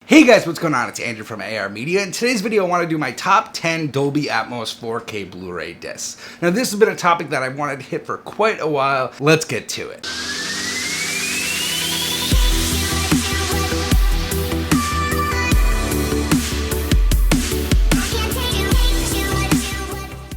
Hey guys, what's going on? It's Andrew from AR Media. In today's video, I want to do my top 10 Dolby Atmos 4K Blu-ray discs. Now, this has been a topic that I wanted to hit for quite a while. Let's get to it.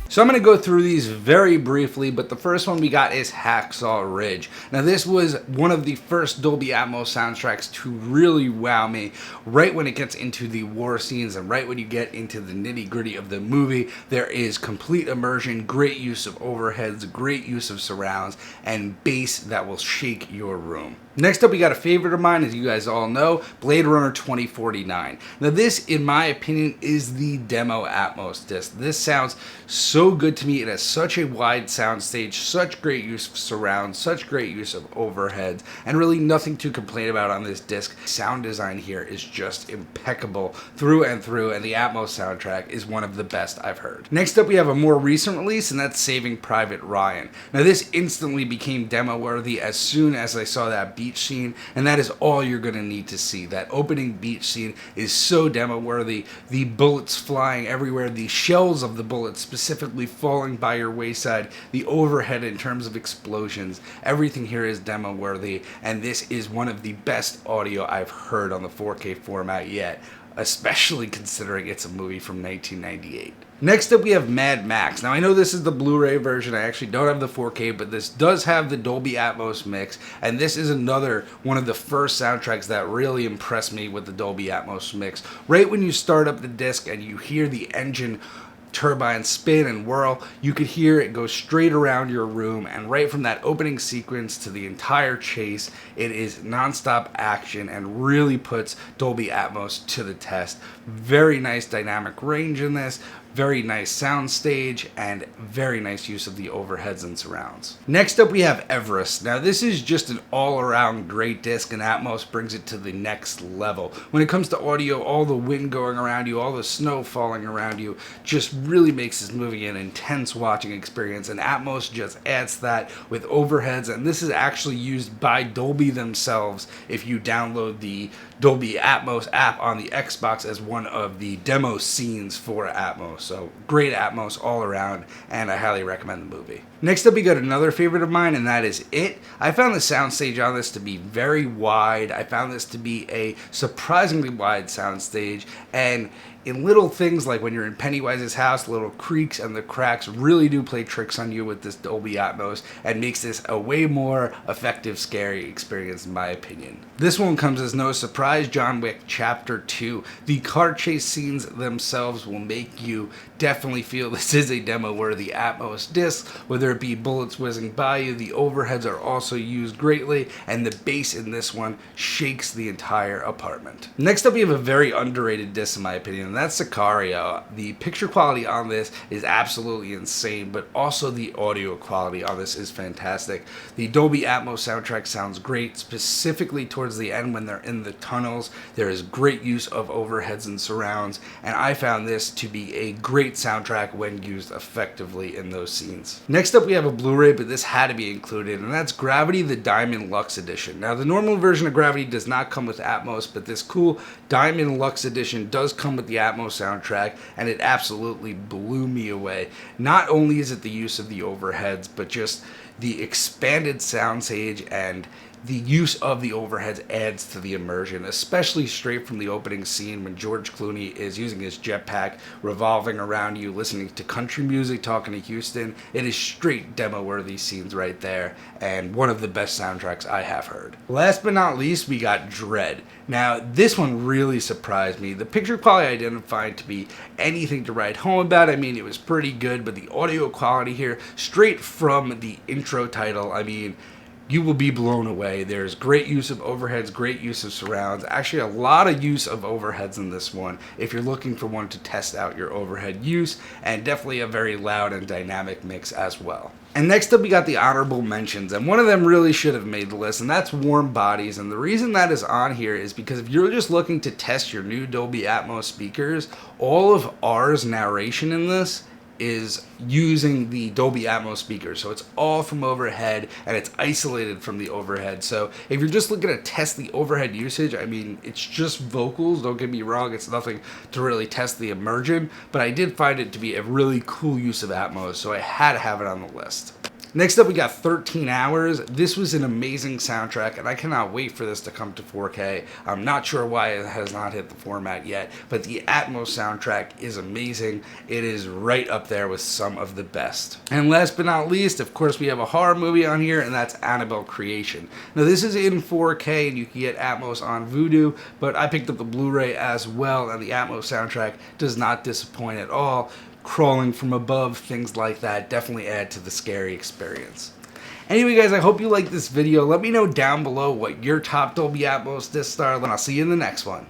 So I'm going to go through these very briefly, but the first one we got is Hacksaw Ridge. Now this was one of the first Dolby Atmos soundtracks to really wow me. Right when it gets into the war scenes and right when you get into the nitty gritty of the movie, there is complete immersion, great use of overheads, great use of surrounds, and bass that will shake your room. Next up, we got a favorite of mine, as you guys all know, Blade Runner 2049. Now this, in my opinion, is the demo Atmos disc. This sounds so good to me. It has such a wide sound stage, such great use of surround, such great use of overheads, and really nothing to complain about on this disc. Sound design here is just impeccable through and through, and the Atmos soundtrack is one of the best I've heard. Next up, we have a more recent release, and that's Saving Private Ryan. Now this instantly became demo worthy as soon as I saw that beach scene, and that is all you're going to need to see. That opening beach scene is so demo worthy. The bullets flying everywhere, the shells of the bullets specifically falling by your wayside, the overhead in terms of explosions, everything here is demo worthy, and this is one of the best audio I've heard on the 4K format yet, especially considering it's a movie from 1998. Next up, we have Mad Max. Now, I know this is the Blu-ray version. I actually don't have the 4K, but this does have the Dolby Atmos mix, and this is another one of the first soundtracks that really impressed me with the Dolby Atmos mix. Right when you start up the disc and you hear the engine turbine spin and whirl, you could hear it go straight around your room, and right from that opening sequence to the entire chase, it is non-stop action and really puts Dolby Atmos to the test. Very nice dynamic range in this, very nice sound stage, and very nice use of the overheads and surrounds. Next up, we have Everest. Now this is just an all-around great disc, and Atmos brings it to the next level. When it comes to audio, all the wind going around you, all the snow falling around you, just really makes this movie an intense watching experience, and Atmos just adds that with overheads, and this is actually used by Dolby themselves if you download the Dolby Atmos app on the Xbox as one of the demo scenes for Atmos. So great Atmos all around, and I highly recommend the movie. Next up, we got another favorite of mine, and that is It. I found the soundstage on this to be very wide. I found this to be a surprisingly wide soundstage, and in little things like when you're in Pennywise's house, little creaks and the cracks really do play tricks on you with this Dolby Atmos and makes this a way more effective, scary experience in my opinion. This one comes as no surprise, John Wick Chapter 2. The car chase scenes themselves will make you definitely feel this is a demo-worthy Atmos disc, whether it be bullets whizzing by you. The overheads are also used greatly, and the bass in this one shakes the entire apartment. Next up, we have a very underrated disc in my opinion, and that's Sicario. The picture quality on this is absolutely insane, but also the audio quality on this is fantastic. The Dolby Atmos soundtrack sounds great, specifically towards the end when they're in the tunnels. There is great use of overheads and surrounds, and I found this to be a great soundtrack when used effectively in those scenes. Next up, we have a Blu-ray, but this had to be included, and that's Gravity, the Diamond Lux Edition. Now, the normal version of Gravity does not come with Atmos, but this cool Diamond Lux Edition does come with the Atmos soundtrack, and it absolutely blew me away. Not only is it the use of the overheads, but just the expanded soundstage and the use of the overheads adds to the immersion, especially straight from the opening scene when George Clooney is using his jetpack, revolving around you, listening to country music, talking to Houston. It is straight demo-worthy scenes right there, and one of the best soundtracks I have heard. Last but not least, we got Dredd. Now, this one really surprised me. The picture quality I didn't find to be anything to write home about. I mean, it was pretty good, but the audio quality here, straight from the intro title, I mean, you will be blown away. There's great use of overheads, great use of surrounds. Actually, a lot of use of overheads in this one if you're looking for one to test out your overhead use, and definitely a very loud and dynamic mix as well. And next up, we got the honorable mentions, and one of them really should have made the list, and that's Warm Bodies. And the reason that is on here is because if you're just looking to test your new Dolby Atmos speakers, all of R's narration in this is using the Dolby Atmos speakers. So it's all from overhead and it's isolated from the overhead. So if you're just looking to test the overhead usage, I mean, it's just vocals, don't get me wrong, it's nothing to really test the immersion, but I did find it to be a really cool use of Atmos, so I had to have it on the list. Next up, we got 13 Hours. This was an amazing soundtrack, and I cannot wait for this to come to 4K. I'm not sure why it has not hit the format yet, but the Atmos soundtrack is amazing. It is right up there with some of the best. And last but not least, of course, we have a horror movie on here, and that's Annabel Creation. Now, this is in 4K, and you can get Atmos on Vudu, but I picked up the Blu-ray as well, and the Atmos soundtrack does not disappoint at all. Crawling from above, things like that definitely add to the scary experience. Anyway, guys, I hope you liked this video. Let me know down below what your top Dolby Atmos discs are, and I'll see you in the next one.